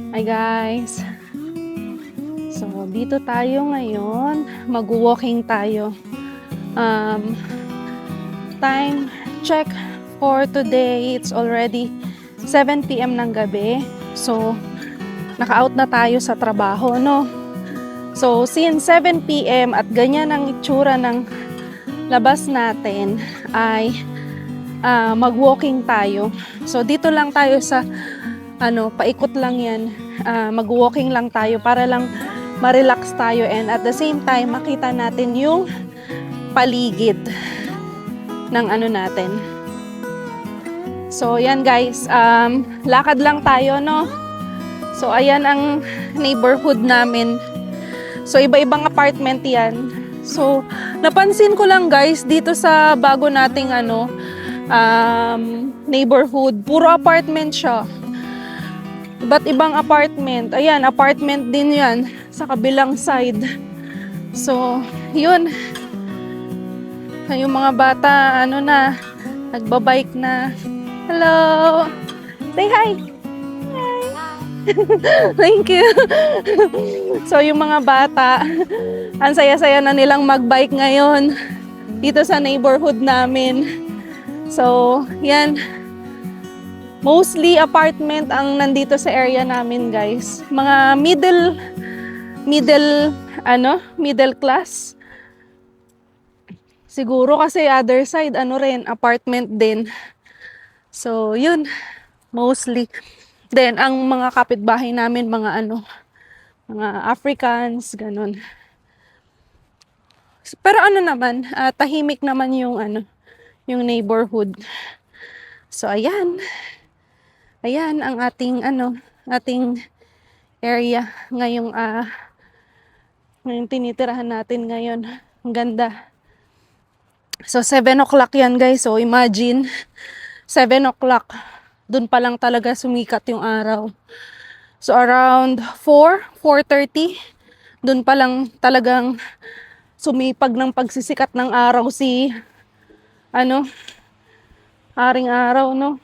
Hi guys. So, dito tayo ngayon. Mag-walking tayo. Um, Time check for today. It's already 7 p.m. ng gabi. So, naka-out na tayo sa trabaho, no? So, since 7 p.m. at ganyan ang itsura ng labas natin, ay mag-walking tayo. So, dito lang tayo sa paikot lang yan. Mag-walking lang tayo para lang ma-relax tayo and at the same time makita natin yung paligid ng natin. So yan guys, lakad lang tayo, no? So ayan ang neighborhood namin. So iba-ibang apartment yan. So napansin ko lang guys dito sa bago nating neighborhood, puro apartment siya. Iba't ibang apartment. Ayan, apartment din yan sa kabilang side. So, yun. Yung mga bata, nagbabike na. Hello! Say hi! Hi! Thank you! So, yung mga bata, ang saya-saya na nilang magbike ngayon dito sa neighborhood namin. So, yan. Mostly apartment ang nandito sa area namin, guys. Mga middle class. Siguro kasi other side, apartment din. So, yun. Mostly. Then, ang mga kapitbahay namin, mga Africans, ganun. Pero naman, tahimik naman yung neighborhood. So, ayan. Ayan ang ating area ngayong tinitirahan natin ngayon. Ang ganda. So 7 o'clock yan guys. So imagine 7 o'clock. Doon pa lang talaga sumikat yung araw. So around 4:30 doon pa lang talagang sumipag ng pagsisikat ng araw si Haring Araw, no?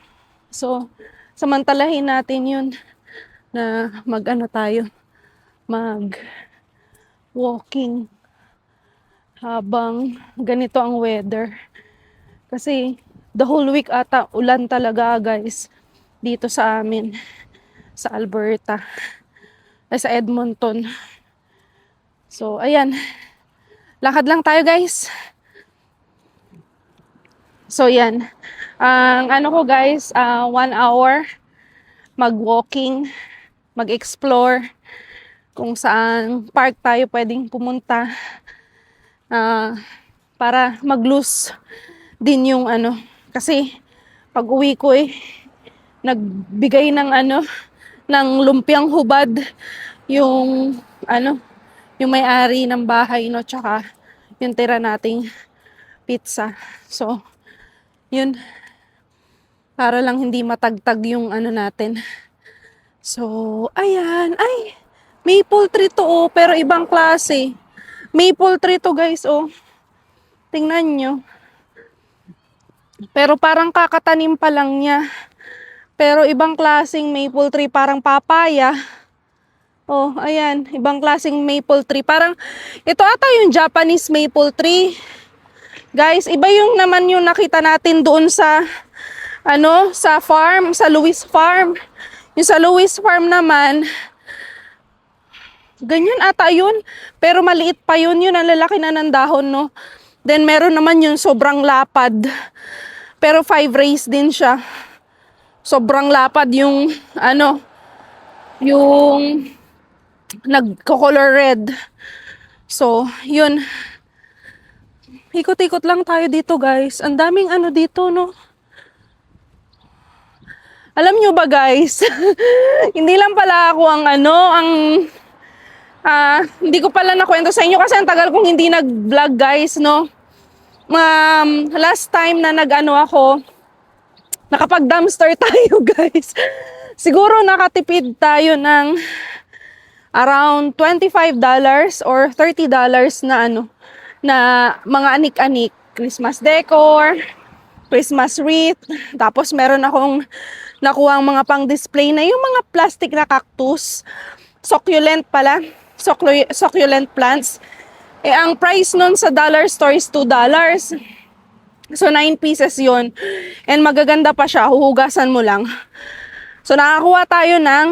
So samantalahin natin yun na tayo, mag-walking habang ganito ang weather. Kasi the whole week ata ulan talaga guys dito sa amin, sa Alberta, ay sa Edmonton. So ayan, lakad lang tayo guys. So yan, ang ko guys, 1 hour mag-walking, mag-explore kung saan park tayo pwedeng pumunta para mag-lose din yung kasi pag uwi ko nagbigay ng ng lumpiang hubad yung yung may-ari ng bahay, no, tsaka yung tira nating pizza. So yun, para lang hindi matagtag yung natin. So, ayan. Ay, maple tree to, pero ibang klase. Maple tree to, guys, Tingnan nyo. Pero parang kakatanim pa lang niya. Pero ibang klaseng maple tree, parang papaya. Ayan, ibang klaseng maple tree. Parang, ito ata yung Japanese maple tree. Guys, iba yung naman yung nakita natin doon sa sa farm, sa Lewis Farm. Yung sa Lewis Farm naman, ganyan ata yun. Pero maliit pa yun. Yun, ang lalaki na ng dahon, no? Then, meron naman yung sobrang lapad. Pero 5 rays din siya. Sobrang lapad yung, yung nagko-color red. So, yun. Ikot-ikot lang tayo dito, guys. Ang daming dito, no? Alam nyo ba, guys? Hindi lang pala ako hindi ko pala nakwento sa inyo kasi ang tagal kong hindi nag-vlog, guys, no? Last time na ako, nakapag-dumpster tayo, guys. Siguro nakatipid tayo ng around $25 or $30 na na mga anik-anik, Christmas decor, Christmas wreath, tapos meron akong nakuha ang mga pang-display na yung mga plastic na cactus. Succulent pala. Succulent plants. Eh, ang price nun sa dollar store is $2. So, 9 pieces yon. And magaganda pa siya. Huhugasan mo lang. So, nakakuha tayo ng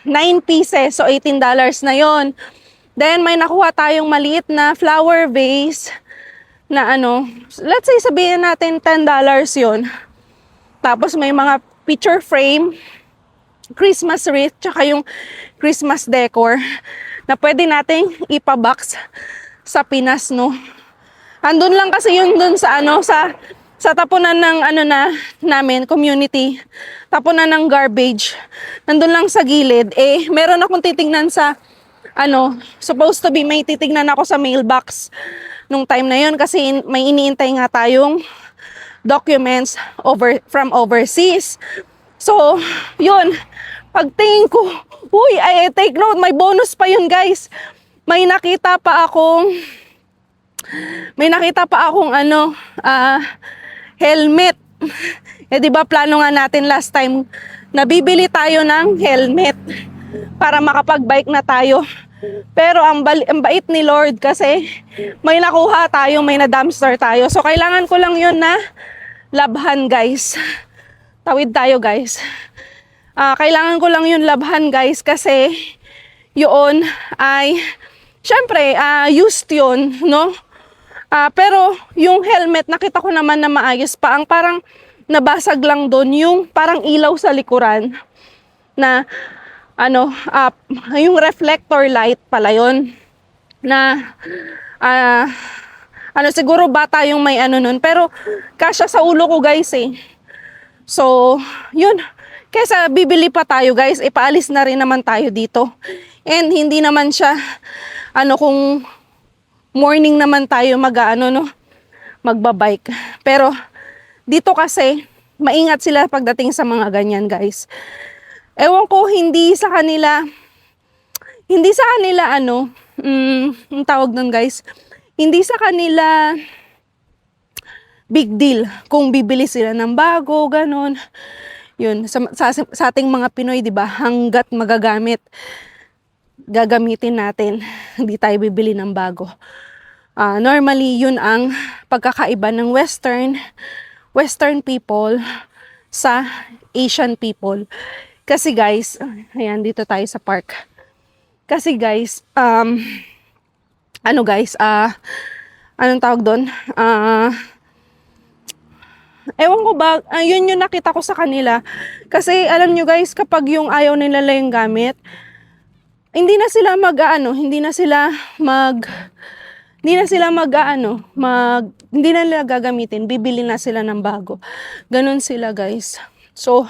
9 pieces. So, $18 na yon. Then, may nakuha tayong maliit na flower vase na ano, let's say sabihin natin $10 yon. Tapos, may mga picture frame, Christmas wreath, tsaka yung Christmas decor na pwede nating ipabox sa Pinas, no? Andun lang kasi yun dun sa ano, sa tapunan ng ano namin, community. Tapunan ng garbage. Nandun lang sa gilid. Eh, meron akong titingnan sa ano, supposed to be may titingnan ako sa mailbox nung time na yun kasi may iniintay nga tayong documents from overseas. So, yun. Pagtingin ko, uy, take note, may bonus pa yun, guys. May nakita pa akong ano, helmet. Eh, di ba plano nga natin last time, nabibili tayo ng helmet para makapag-bike na tayo. Pero ang bait ni Lord kasi may nakuha tayo, may na-dumpster tayo. So, kailangan ko lang yun na labhan, guys. Tawid tayo, guys. Kailangan ko lang yun labhan, guys, kasi yun ay, syempre, used yun, no? Pero yung helmet, nakita ko naman na maayos pa. Ang parang nabasag lang doon yung parang ilaw sa likuran na ano, yung reflector light pala yun na ano, siguro bata yung may ano nun, pero kasya sa ulo ko, guys, eh. So, yun. Kesa bibili pa tayo, guys, ipaalis na rin naman tayo dito. And hindi naman siya ano, kung morning naman tayo magbabike. Pero dito kasi maingat sila pagdating sa mga ganyan, guys. Ewan ko, hindi sa kanila ano, ang tawag nun, guys, hindi sa kanila big deal kung bibili sila ng bago, ganun. Yun, sa ating mga Pinoy, di ba, hanggat magagamit, gagamitin natin, hindi tayo bibili ng bago. Normally, yun ang pagkakaiba ng Western people sa Asian people. Kasi, guys, ayan, dito tayo sa park. Kasi, guys, ano, guys, anong tawag doon? Ewan ko ba, yun yung nakita ko sa kanila. Kasi, alam nyo, guys, kapag yung ayaw nila yung gamit, hindi na sila hindi na nila gagamitin, bibili na sila ng bago. Ganun sila, guys. So,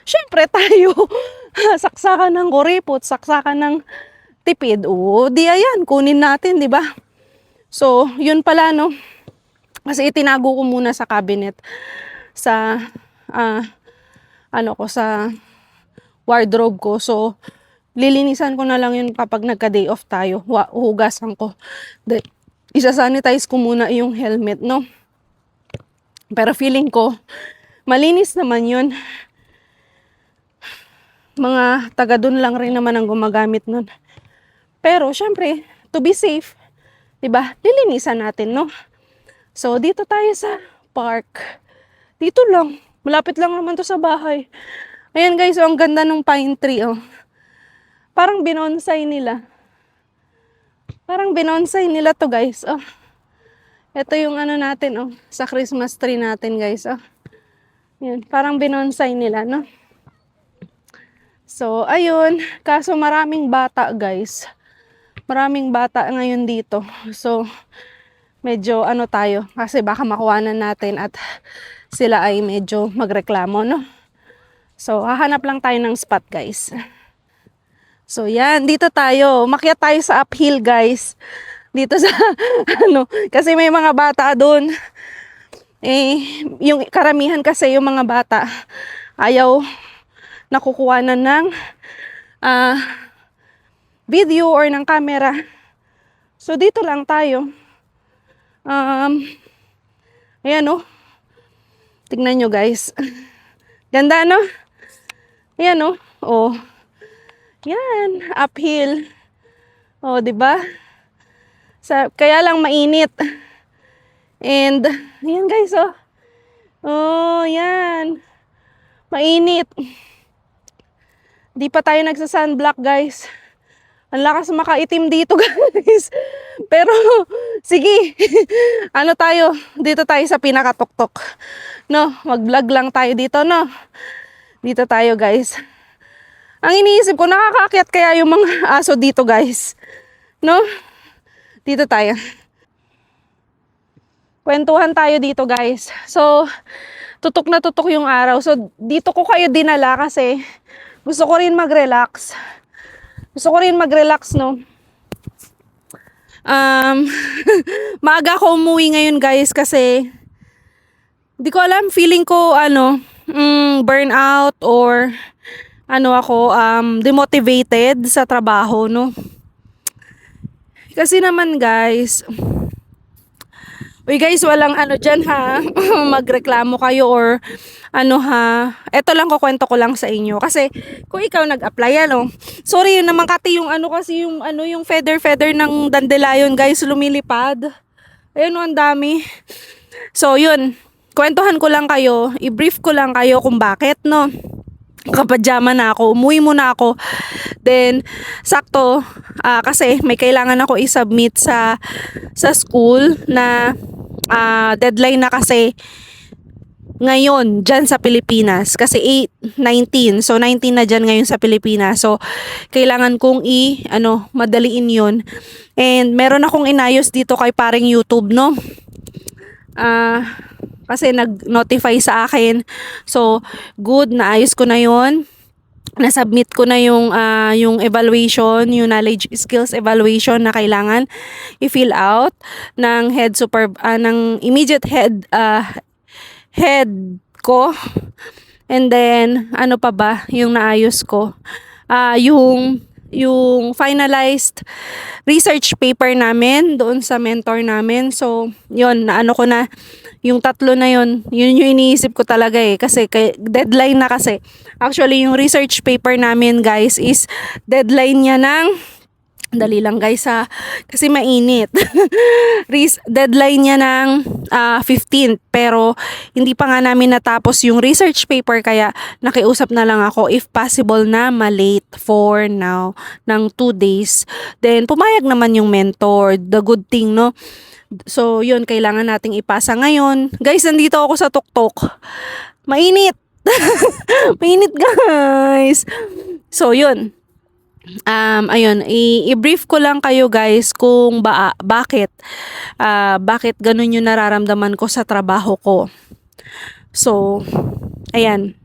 syempre tayo, saksakan ng kuripot, saksakan ng tipid. Oo, di ayan, kunin natin, di ba? So, yun pala, no? Kasi itinago ko muna sa cabinet, sa, sa wardrobe ko. So, lilinisan ko na lang yun kapag nagka-day off tayo. Hugasan ko. Isa-sanitize ko muna yung helmet, no? Pero feeling ko, malinis naman yun. Mga taga dun lang rin naman ang gumagamit nun. Pero, syempre, to be safe, diba? Lilinisan natin, no? So, dito tayo sa park. Dito lang. Malapit lang naman to sa bahay. Ayan, guys, ang ganda ng pine tree, oh. Parang binonsai nila. Parang binonsai nila to, guys. Oh. Ito yung ano natin, oh. Sa Christmas tree natin, guys. Oh. Yan. Parang binonsai nila, no? So, ayun. Kaso maraming bata, guys. Maraming bata ngayon dito. So, medyo ano tayo. Kasi baka makuhanan natin at sila ay medyo magreklamo, no? So, hahanap lang tayo ng spot, guys. So, yan. Dito tayo. Umakyat tayo sa uphill, guys. Dito sa, kasi may mga bata doon. Eh, yung karamihan kasi yung mga bata, ayaw nakukuhanan ng video or ng camera. So, dito lang tayo. Ayan, oh. Tignan nyo guys. Ganda no? Ayan no? Oh. Yan, uphill. Oh, 'di ba? Kaya lang mainit. And ayan guys, oh. Oh, yan. Mainit. Di pa tayo nagsa-sunblock, guys. Ang lakas makaitim dito, guys. Pero sige. Ano tayo? Dito tayo sa pinakatuktok. No, mag-vlog lang tayo dito, no. Dito tayo, guys. Ang iniisip ko, nakakaakyat kaya yung mga aso dito, guys. No? Dito tayo. Kwentuhan tayo dito, guys. So, tutok na tutok yung araw. So, dito ko kayo dinala kasi gusto ko rin mag-relax. Gusto ko rin mag-relax, no? Maaga ako umuwi ngayon, guys, kasi di ko alam, feeling ko, burnout or demotivated sa trabaho, no? Kasi naman, guys, uy guys, walang dyan ha, magreklamo kayo or eto lang kukwento ko lang sa inyo. Kasi kung ikaw nag-apply, sorry yun naman kati yung kasi yung feather ng dandelion guys, lumilipad. Ayun, ang dami. So yun, kwentuhan ko lang kayo, i-brief ko lang kayo kung bakit, no? Kapadyama na ako, umuwi muna ako. Then, sakto, kasi may kailangan ako i-submit sa school na deadline na kasi ngayon dyan sa Pilipinas. Kasi 19. So, 19 na dyan ngayon sa Pilipinas. So, kailangan kong madaliin yun. And, meron akong inayos dito kay paring YouTube, no? Kasi nag-notify sa akin. So, good, naayos ko na yon. Na-submit ko na yung evaluation, yung knowledge skills evaluation na kailangan i-fill out ng ng immediate head ko. And then, ano pa ba yung naayos ko? Yung finalized research paper namin doon sa mentor namin. So, yun, ko na yung tatlo na yun yung iniisip ko talaga kasi deadline na kasi. Actually, yung research paper namin guys is deadline niya ng dali lang guys kasi mainit. Deadline niya ng 15th pero hindi pa nga namin natapos yung research paper kaya nakiusap na lang ako if possible na malate for now ng 2 days. Then pumayag naman yung mentor, the good thing, no? So yun, kailangan nating ipasa ngayon. Guys, nandito ako sa tuktok. Mainit. Mainit guys. So yun. Ayun, i-brief ko lang kayo guys kung bakit ganun yung nararamdaman ko sa trabaho ko. So, ayan.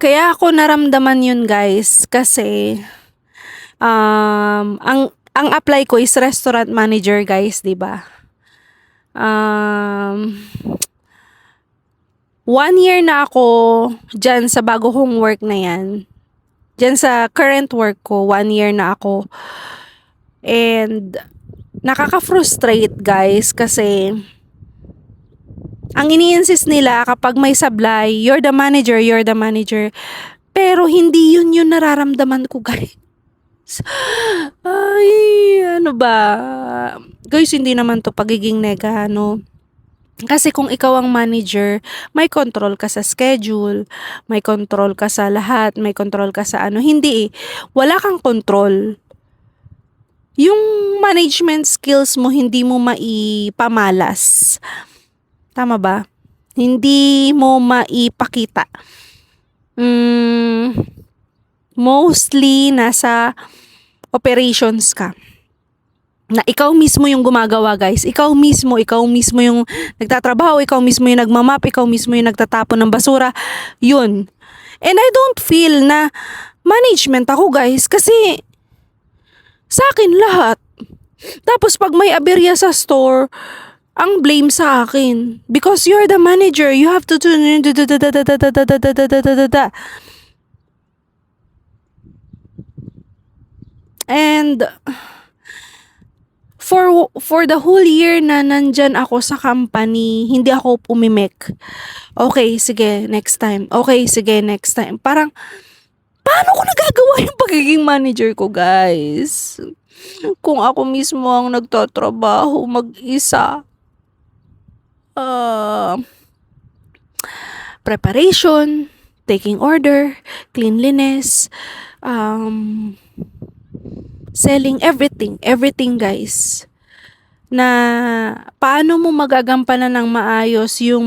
Kaya ako naramdaman yun guys kasi ang apply ko is restaurant manager guys, 'di ba? 1 year na ako dyan sa bago kong work na yan. Dyan sa current work ko, 1 year na ako. And nakaka-frustrate guys kasi ang ini-insist nila kapag may sablay, you're the manager. Pero hindi yun yung nararamdaman ko guys. Ay, ano ba? Guys, hindi naman to pagiging nega, no? Kasi kung ikaw ang manager, may control ka sa schedule, may control ka sa lahat, may control ka sa hindi wala kang control. Yung management skills mo, hindi mo maipamalas. Tama ba? Hindi mo maipakita. Mostly nasa operations ka. Na ikaw mismo yung gumagawa guys. Ikaw mismo yung nagtatrabaho, ikaw mismo yung nagmamap, ikaw mismo yung nagtatapon ng basura. Yun. And I don't feel na management ako guys kasi sa akin lahat. Tapos pag may aberya sa store, ang blame sa akin. Because you're the manager, you have to and for the whole year na nandyan ako sa company, hindi ako umimik. Okay, sige, next time. Okay, sige, next time. Parang, paano ko nagagawa yung pagiging manager ko, guys? Kung ako mismo ang nagtatrabaho mag-isa. Uh, Preparation, taking order, cleanliness, selling, everything guys. Na paano mo magagampanan ng maayos yung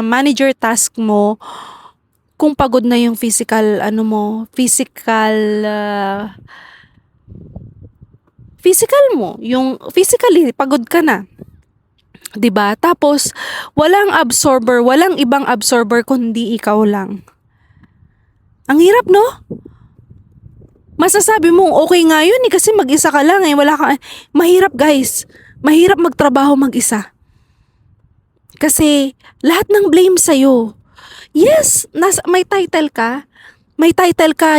manager task mo kung pagod na yung physical mo, yung physically pagod ka na. 'Di ba? Tapos walang ibang absorber kundi ikaw lang. Ang hirap, no? Masasabi mong okay nga yun kasi mag-isa ka lang mahirap, guys. Mahirap magtrabaho mag-isa. Kasi lahat ng blame sa'yo. Yes, may title ka.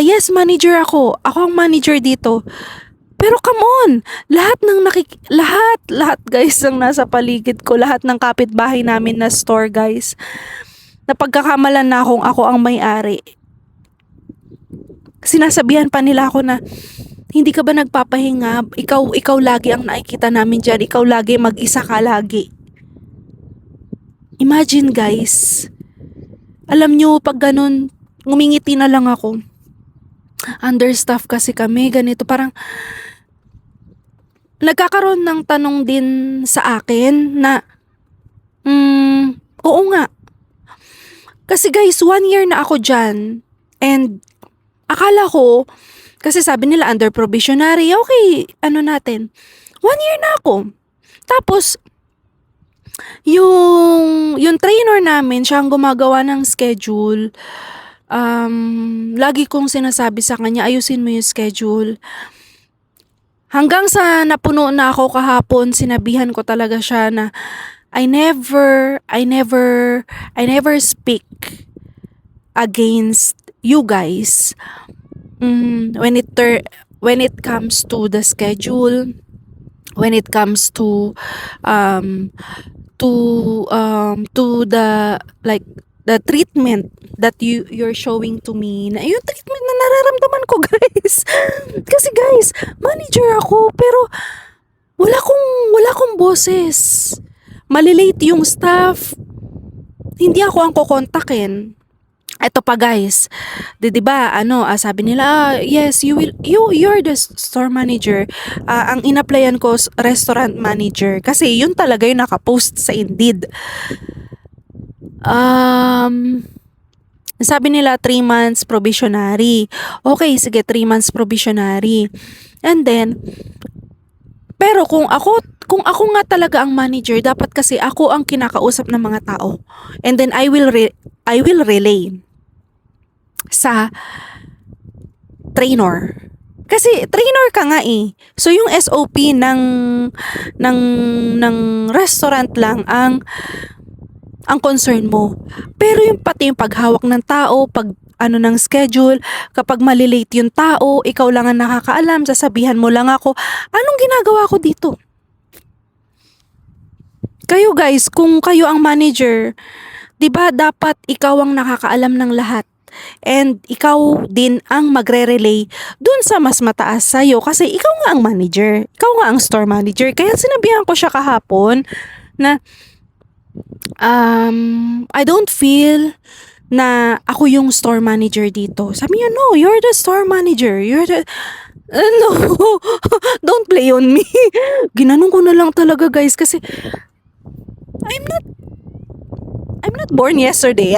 Yes, manager ako. Ako ang manager dito. Pero come on, lahat guys ang nasa paligid ko, lahat ng kapitbahay namin na store, guys. Napagkakamalan na akong ako ang may-ari. Sinasabihan pa nila ako na, hindi ka ba nagpapahinga? Ikaw lagi ang nakikita namin dyan. Ikaw lagi, mag-isa ka lagi. Imagine, guys. Alam nyo, pag ganun, ngumingiti na lang ako. Understaff kasi kami, ganito. Parang, nagkakaroon ng tanong din sa akin na, oo nga. Kasi guys, 1 year na ako dyan. And, akala ko, kasi sabi nila under probationary, okay, 1 year na ako. Tapos, yung trainer namin, siya ang gumagawa ng schedule. Lagi kong sinasabi sa kanya, ayusin mo yung schedule. Hanggang sa napuno na ako kahapon, sinabihan ko talaga siya na I never speak against you guys when it comes to the schedule, when it comes to the treatment that you're showing to me, na yung treatment na nararamdaman ko, guys. Kasi guys, manager ako pero wala akong boses. Malilate yung staff. Hindi ako ang kokontakin. Ito pa, guys. 'Di ba? Sabi nila, yes, you're the store manager. Ang in-applyan ko restaurant manager kasi yun talaga yung naka-post sa Indeed. Sabi nila 3 months probationary. Okay, sige, 3 months probationary. And then, pero kung ako nga talaga ang manager, dapat kasi ako ang kinakausap ng mga tao. And then I will relay sa trainer. Kasi trainer ka nga eh. So yung SOP ng restaurant lang ang concern mo. Pero yung pati yung paghawak ng tao, ng schedule, kapag malilate yung tao, ikaw lang ang nakakaalam, sasabihan mo lang ako, anong ginagawa ko dito? Kayo guys, kung kayo ang manager, 'di ba dapat ikaw ang nakakaalam ng lahat? And ikaw din ang magre-relay dun sa mas mataas sa'yo kasi ikaw nga ang manager. Ikaw nga ang store manager. Kaya sinabihan ko siya kahapon na I don't feel na ako yung store manager dito. Sabi niya, no, you're the store manager. No, don't play on me. Ginanong ko na lang talaga, guys, kasi I'm not born yesterday.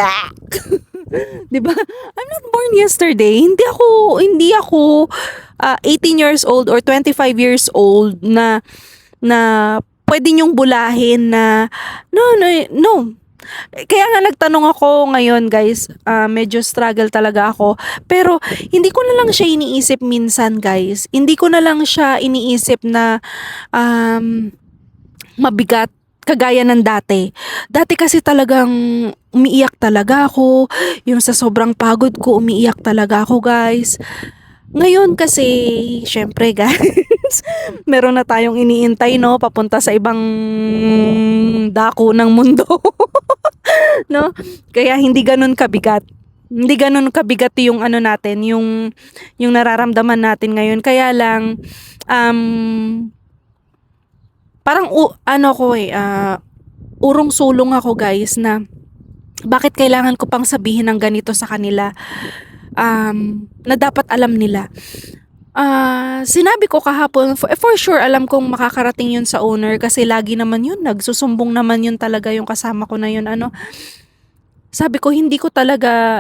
'Di ba? I'm not born yesterday. Hindi ako 18 years old or 25 years old na pwede niyong bulahin na no. Kaya nga nagtanong ako ngayon, guys. Medyo struggle talaga ako. Pero hindi ko na lang siya iniisip minsan, guys. Hindi ko na lang siya iniisip na mabigat kagaya ng dati. Dati kasi talagang umiiyak talaga ako. Yung sa sobrang pagod ko, umiiyak talaga ako, guys. Ngayon kasi, syempre, guys, Meron na tayong iniintay, no, papunta sa ibang dako ng mundo. No? Kaya hindi ganun kabigat. Hindi ganun kabigat yung ano natin, yung nararamdaman natin ngayon. Kaya lang um parang ano ko urong-sulong ako guys na bakit kailangan ko pang sabihin ng ganito sa kanila, na dapat alam nila. Sinabi ko kahapon, for sure alam kong makakarating yun sa owner kasi lagi naman yun, nagsusumbong naman yun talaga yung kasama ko na yun, ano. Sabi ko hindi ko talaga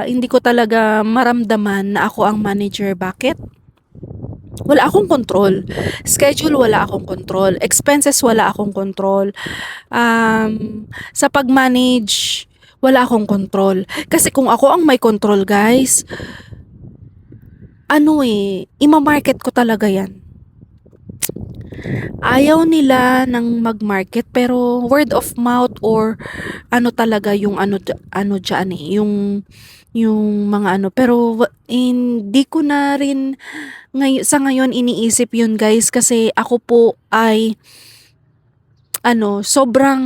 maramdaman na ako ang manager. Bakit? Wala akong control. Schedule wala akong control. Expenses wala akong control. Sa pag-manage wala akong control. Kasi kung ako ang may control, guys, ima-market ko talaga 'yan. Ayaw nila ng mag-market pero word of mouth or ano talaga yung ano diyan yung mga ano, pero hindi ko na rin sa ngayon iniisip yun guys kasi ako po ay sobrang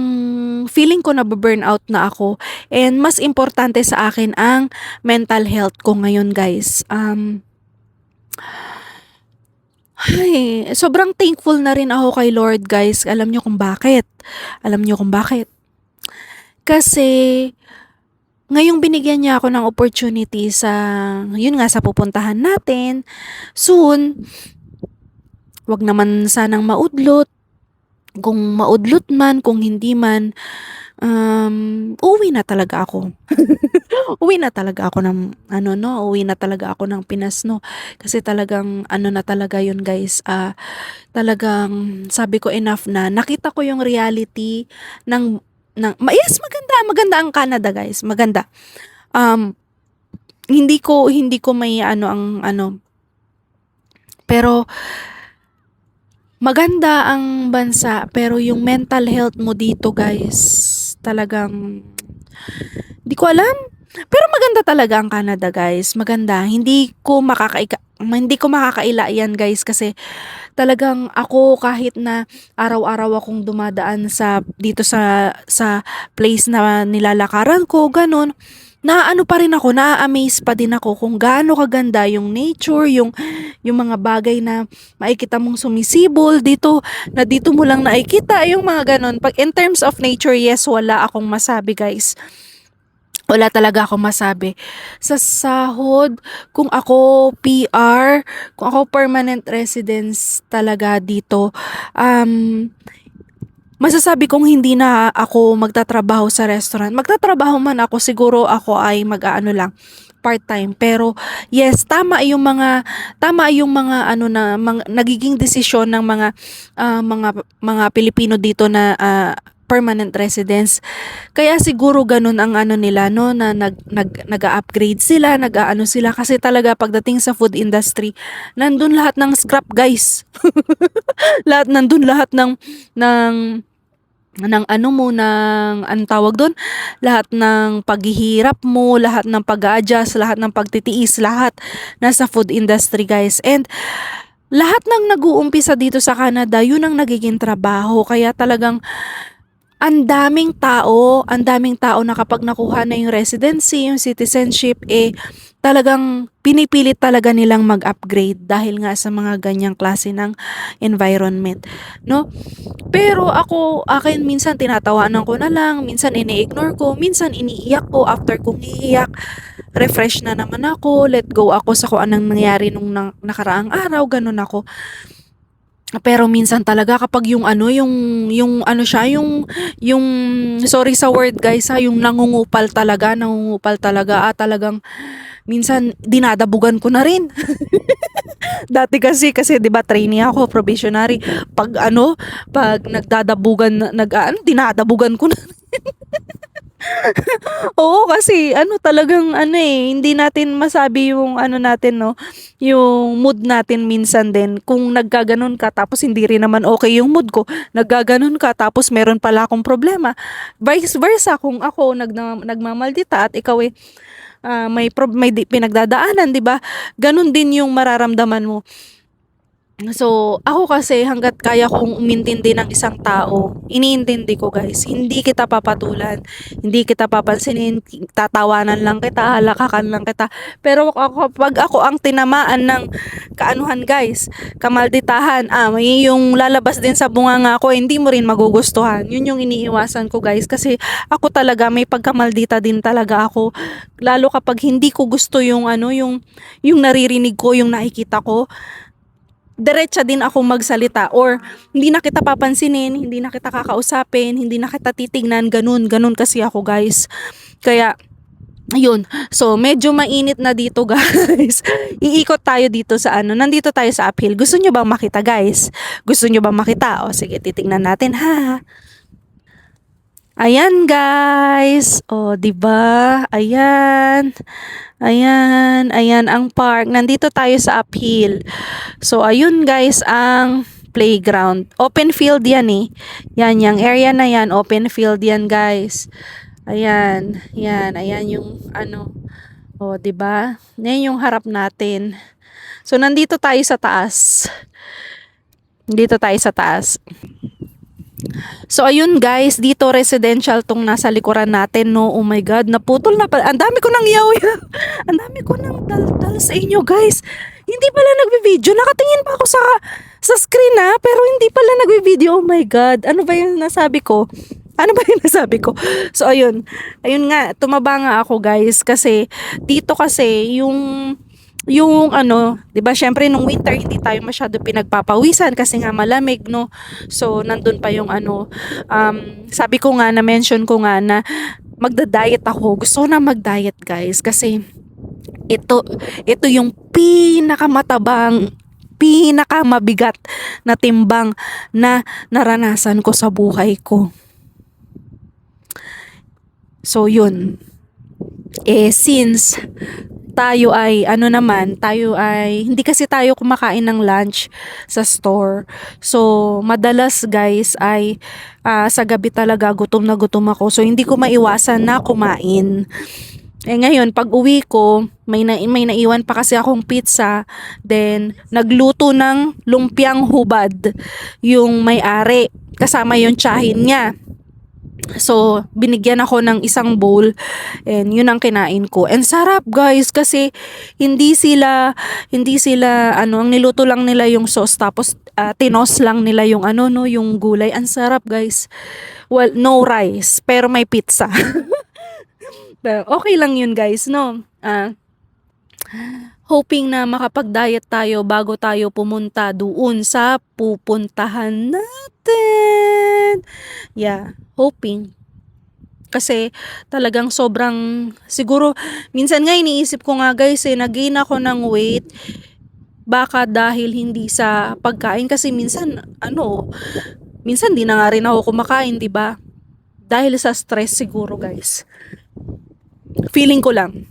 feeling ko na burnout na ako and mas importante sa akin ang mental health ko ngayon guys. Sobrang thankful na rin ako kay Lord guys. Alam niyo kung bakit? Alam niyo kung bakit? Kasi ngayong binigyan niya ako ng opportunity yun nga, sa pupuntahan natin soon, wag naman sanang maudlot. Kung maudlot man, kung hindi man, uuwi na talaga ako. Uwi na talaga ako ng uwi na talaga ako ng Pinas, no. Kasi talagang ano na talaga yun guys, talagang sabi ko enough na. Nakita ko yung reality yes, maganda ang Canada guys, maganda. Hindi ko may pero maganda ang bansa, pero yung mental health mo dito guys, talagang di ko alam. Pero maganda talaga ang Canada guys, maganda. Hindi ko makakaila yan guys kasi talagang ako kahit na araw-araw akong dumadaan dito sa place na nilalakaran ko, ganun. Naano pa rin ako, na-amaze pa din ako kung gaano kaganda yung nature, yung mga bagay na makikita mong sumisibol dito, na dito mo lang nakikita yung mga ganon. Pag in terms of nature, yes, wala akong masabi guys. Wala talaga akong masabi. Sa sahod, kung ako PR, kung ako permanent residence talaga dito, masasabi kong hindi na ako magtatrabaho sa restaurant. Magtatrabaho man ako, siguro ako ay mag-aano lang, part-time. Pero yes, tama yung mga nagiging desisyon ng mga Pilipino dito na permanent residents. Kaya siguro ganun ang nila, no, na nag-upgrade sila, nag-aano sila kasi talaga pagdating sa food industry, nandun lahat ng scrap, guys. Nandun lahat ng anong tawag doon, lahat ng paghihirap mo, lahat ng pag-a-adjust, lahat ng pagtitiis, lahat nasa food industry guys. And lahat ng nag-uumpisa dito sa Canada, yun ang nagiging trabaho. Kaya talagang ang daming tao na kapag nakuha na yung residency, yung citizenship, talagang pinipilit talaga nilang mag-upgrade dahil nga sa mga ganyang klase ng environment, no? Pero akin minsan tinatawanan ko na lang, minsan ini-ignore ko, minsan iniiyak ko. After kong iiyak, refresh na naman ako, let go ako sa kung anong nangyari nung nakaraang araw, ganun ako. Pero minsan talaga kapag yung sorry sa word guys yung nangungupal talaga, talagang minsan dinadabugan ko na rin. Dati kasi 'di ba trainee ako, probationary. Pag nagdadabugan, dinadabugan ko na. Oo, kasi talagang hindi natin masabi yung natin, no, yung mood natin minsan din. Kung naggaganon ka tapos hindi rin naman okay yung mood ko, naggaganon ka tapos meron pala akong problema. Vice versa, kung ako nagmamaldita at ikaw may pinagdadaanan, 'di ba? Ganun din yung mararamdaman mo. So, ako kasi hangga't kaya kong umintindi ng isang tao, iniintindi ko guys. Hindi kita papatulan, hindi kita papansinin, tatawanan lang kita, halakakan lang kita. Pero kapag ako ang tinamaan ng kaanuhan guys, kamalditahan, may yung lalabas din sa bunganga ko, hindi mo rin magugustuhan. Yun yung iniiwasan ko guys. Kasi ako talaga, may pagkamaldita din talaga ako. Lalo kapag hindi ko gusto yung yung naririnig ko, yung nakikita ko, diretsa din ako magsalita or hindi na kita papansinin, hindi na kita kakausapin, hindi na kita titignan, ganun, ganun kasi ako guys. Kaya, ayun. So, medyo mainit na dito guys. Iikot tayo dito sa nandito tayo sa uphill. Gusto nyo bang makita guys? Gusto nyo bang makita? O sige, titignan natin ha. Ayan guys. O, 'di ba? Ayan. Ayan, ayan ang park. Nandito tayo sa uphill. So, ayun guys ang playground. Open field yan eh. Yan, yung area na yan, open field yan guys. Ayan, yan, ayan yung O, 'di ba? Yan yung harap natin. So, nandito tayo sa taas. Nandito tayo sa taas. So ayun guys, dito residential tong nasa likuran natin, no. Oh my god, naputol na pa. Ang dami ko nang yaw-yaw. Ang dami ko nang dal sa inyo guys. Hindi pala nagvi-video. Nakatingin pa ako sa screen pero hindi pala nagvi-video. Oh my god. Ano ba yung nasabi ko? Ano ba yung nasabi ko? So ayun. Ayun nga, tumaba nga ako guys kasi dito kasi yung 'di ba, syempre nung winter hindi tayo masyado pinagpapawisan kasi nga malamig, no. So nandun pa yung sabi ko nga, na mention ko nga na magda-diet ako. Gusto ko na mag-diet, guys, kasi ito ito yung pinakamabigat na timbang na naranasan ko sa buhay ko. So yun. Since tayo ay hindi kasi tayo kumakain ng lunch sa store. So, madalas guys ay sa gabi talaga gutom na gutom ako. So, hindi ko maiwasan na kumain. Ngayon, pag uwi ko, may naiwan pa kasi akong pizza. Then, nagluto ng lumpiang hubad yung may-ari. Kasama yung tiyahin niya. So, binigyan ako ng isang bowl and yun ang kinain ko. And sarap guys kasi hindi sila ang niluto lang nila yung sauce tapos tinos lang nila yung yung gulay. Ang sarap guys. Well, no rice pero may pizza. Pero okay lang yun guys, no? Hoping na makapag-diet tayo bago tayo pumunta doon sa pupuntahan natin. Yeah, hoping. Kasi talagang sobrang, siguro, minsan nga iniisip ko nga guys nag-gain ako ng weight. Baka dahil hindi sa pagkain kasi minsan di na nga rin ako kumakain, 'di ba? Dahil sa stress siguro guys. Feeling ko lang.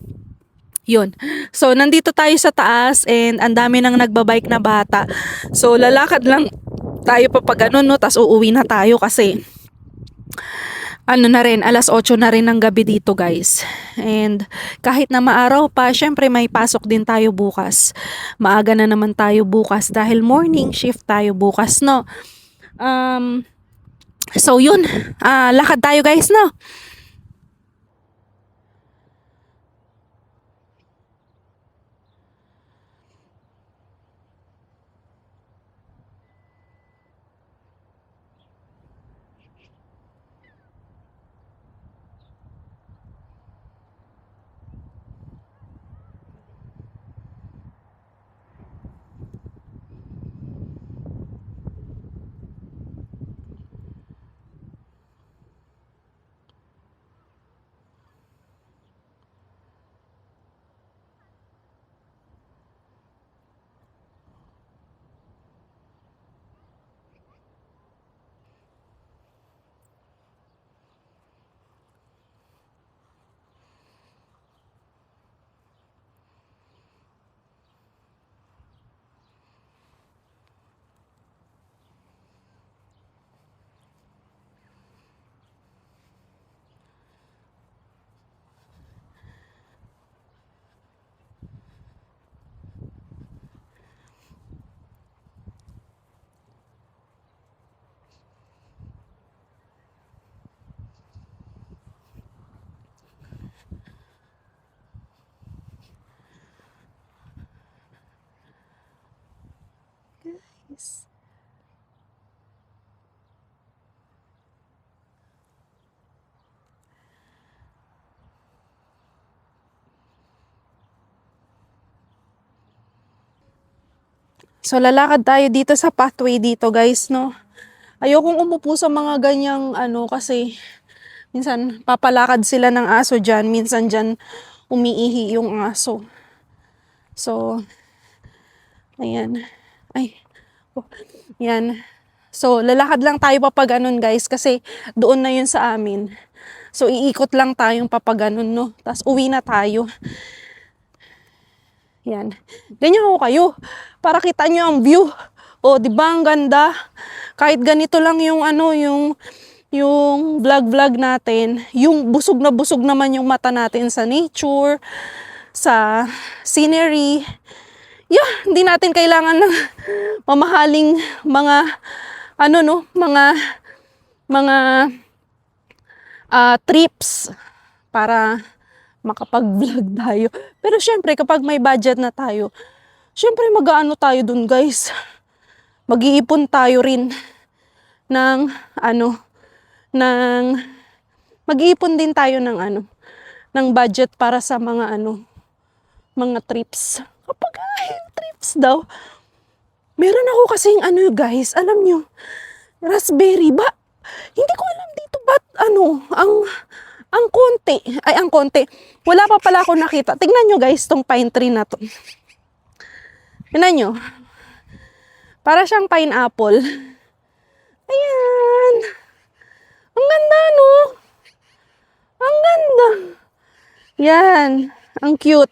Yun. So, nandito tayo sa taas and ang dami nang nagbabike na bata. So, lalakad lang tayo pa pag no, tas uuwi na tayo kasi na rin, 8:00 na rin ng gabi dito guys. And kahit na maaraw pa, syempre may pasok din tayo bukas. Maaga na naman tayo bukas dahil morning shift tayo bukas, no. So yun, lakad tayo guys, no. guys. So, lalakad tayo dito sa pathway dito, guys, no? Ayokong umupo sa mga ganyang, kasi minsan papalakad sila ng aso dyan. Minsan dyan umiihi yung aso. So, ayan. Ay, oh, yan. So, lalakad lang tayo papaganon, guys, kasi doon na yun sa amin. So, iikot lang tayong papaganon, no? Tapos, uwi na tayo. Yan. Ganyan ako kayo. Para kita nyo ang view. O, di ba ang ganda? Kahit ganito lang yung yung vlog natin, yung busog naman yung mata natin sa nature, sa scenery. Yeah, hindi natin kailangan ng mamahaling mga mga trips para makapag-vlog tayo. Pero syempre, kapag may budget na tayo, syempre mag-aano tayo dun, guys. Mag-iipon tayo rin ng mag-iipon din tayo ng budget para sa mga mga trips. Kapag trips daw, meron ako kasing guys, alam nyo, raspberry ba? Hindi ko alam dito ba't ang konti. Wala pa pala ako nakita. Tingnan nyo, guys, tong pine tree na to. Tingnan nyo. Para siyang pineapple. Ayan. Ang ganda, no? Ang ganda. Yan. Ang cute.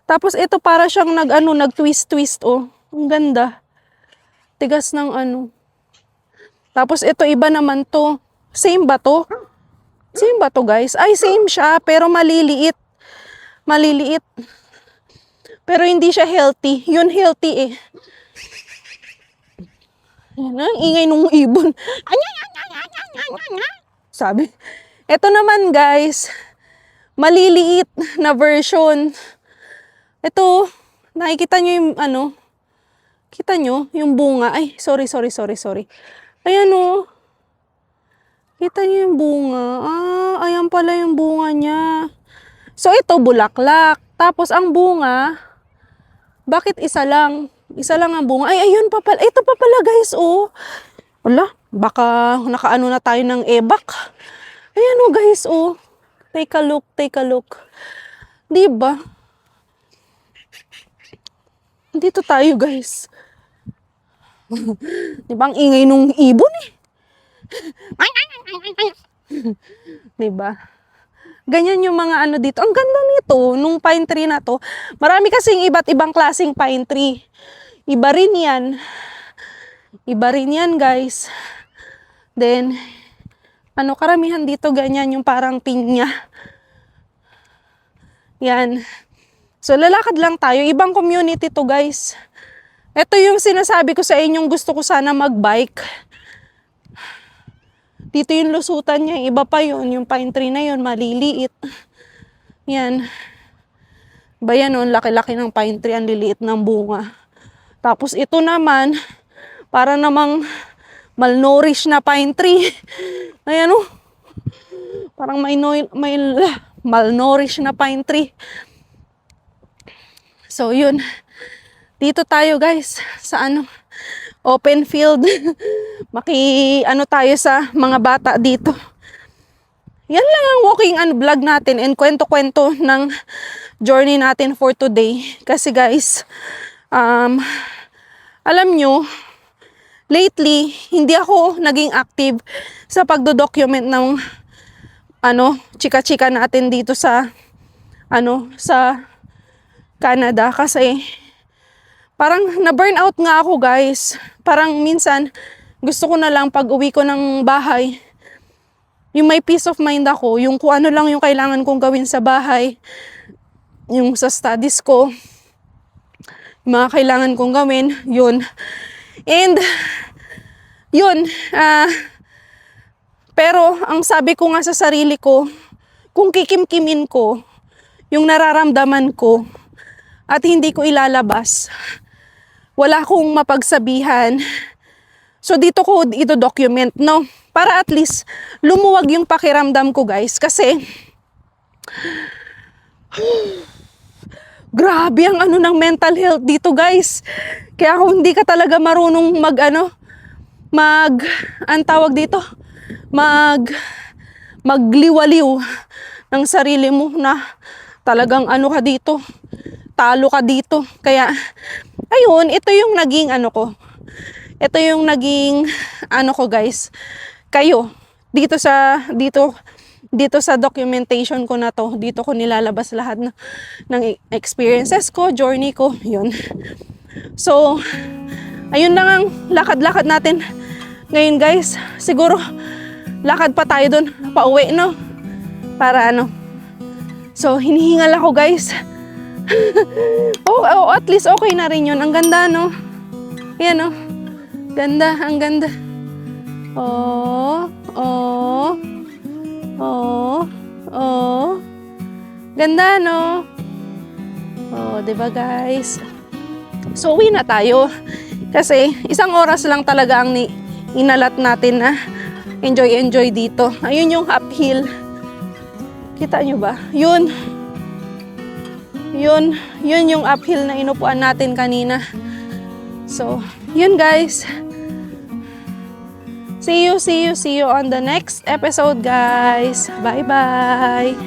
Tapos ito para siyang nag-twist, oh. Ang ganda. Tigas ng Tapos ito iba naman to. Same ba to? Same ba to, guys? Ay, same siya, pero maliliit. Maliliit. Pero hindi siya healthy. Yun healthy eh. Yan ang ingay nung ibon. Sabi. Ito naman, guys, maliliit na version. Ito, nakikita nyo yung kita nyo yung bunga. Ay, sorry. Ayan o. Kita nyo yung bunga. Ah, ayan pala yung bunga niya. So, ito bulaklak. Tapos, ang bunga, bakit isa lang? Isa lang ang bunga. Ay, ayun pa pala. Ito pa pala, guys, oh. Wala, baka nakaano na tayo ng ebak. Ayan, oh, guys, oh. Take a look. Diba? Dito tayo, guys. Diba ang ingay nung ibon eh? Diba? Ganyan yung mga dito. Ang ganda nito, nung pine tree na to. Marami kasing iba't ibang klaseng pine tree. Iba rin yan, guys. Then, karamihan dito ganyan yung parang pinya. Yan. So, lalakad lang tayo. Ibang community to, guys. Ito yung sinasabi ko sa inyong gusto ko sana mag-bike. Dito yung lusutan niya. Iba pa yun. Yung pine tree na yun, maliliit. Yan. Ba yan, oh, laki-laki ng pine tree. Ang liliit ng bunga. Tapos ito naman, para namang malnourished na pine tree. Ayan, oh. Parang may malnourished na pine tree. So, yun. Dito tayo, guys, sa open field. Tayo sa mga bata dito. Yan lang ang walking vlog natin and kwento-kwento ng journey natin for today. Kasi, guys, alam nyo, lately, hindi ako naging active sa pagdo-document ng chika-chika natin dito sa sa Canada kasi parang na-burn out nga ako, guys. Parang minsan gusto ko na lang pag uwi ko ng bahay, yung may peace of mind ako, yung kung ano lang yung kailangan kong gawin sa bahay, yung sa studies ko, yung mga kailangan kong gawin, yun. And yun, pero ang sabi ko nga sa sarili ko, kung kikimkimin ko yung nararamdaman ko at hindi ko ilalabas, wala akong mapagsabihan. So dito ko ito-document, no? Para at least lumuwag yung pakiramdam ko, guys. Kasi grabe ang ano ng mental health dito, guys. Kaya kung hindi ka talaga marunong ang tawag dito, magliwaliw ng sarili mo na talagang ano ka dito, talo ka dito. Kaya, ayun, ito yung naging ano ko. Ito yung naging ano ko, guys. Kayo, dito sa documentation ko na to, dito ko nilalabas lahat ng experiences ko, journey ko, yun. So, ayun lang ang lakad-lakad natin ngayon, guys. Siguro, lakad pa tayo dun, pauwi, no? Para ano. So, hinihingal ako, guys. At least okay na rin yun. Ang ganda, no? Yan, no? Ganda, ang ganda. Oh. Ganda, no? Diba, guys? So, uwi na tayo. Kasi, isang oras lang talaga ang inalat natin na enjoy dito. Ayun yung uphill. Kita nyo ba? Yun yung uphill na inupuan natin kanina. So, yun, guys. See you on the next episode, guys. Bye-bye.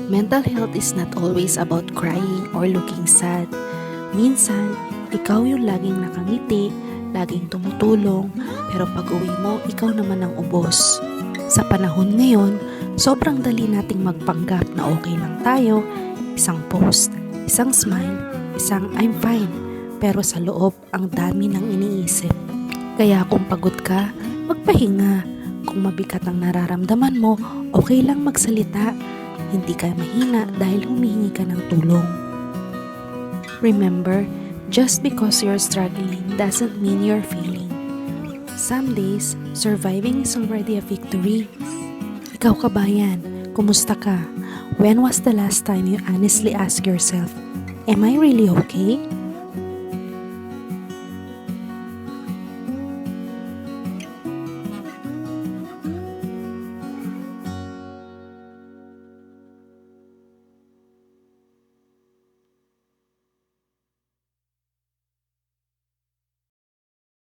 Mental health is not always about crying or looking sad. Minsan, ikaw yung laging nakangiti, laging tumutulong, pero pag uwi mo, ikaw naman ang ubos. Sa panahon ngayon, sobrang dali nating magpanggap na okay lang tayo, isang post, isang smile, isang I'm fine, pero sa loob, ang dami ng iniisip. Kaya kung pagod ka, magpahinga. Kung mabigat ang nararamdaman mo, okay lang magsalita. Hindi ka mahina dahil humihingi ka ng tulong. Remember, just because you're struggling doesn't mean you're failing. Some days, surviving is already a victory. Ikaw kabayan, kumusta ka? When was the last time you honestly asked yourself, am I really okay?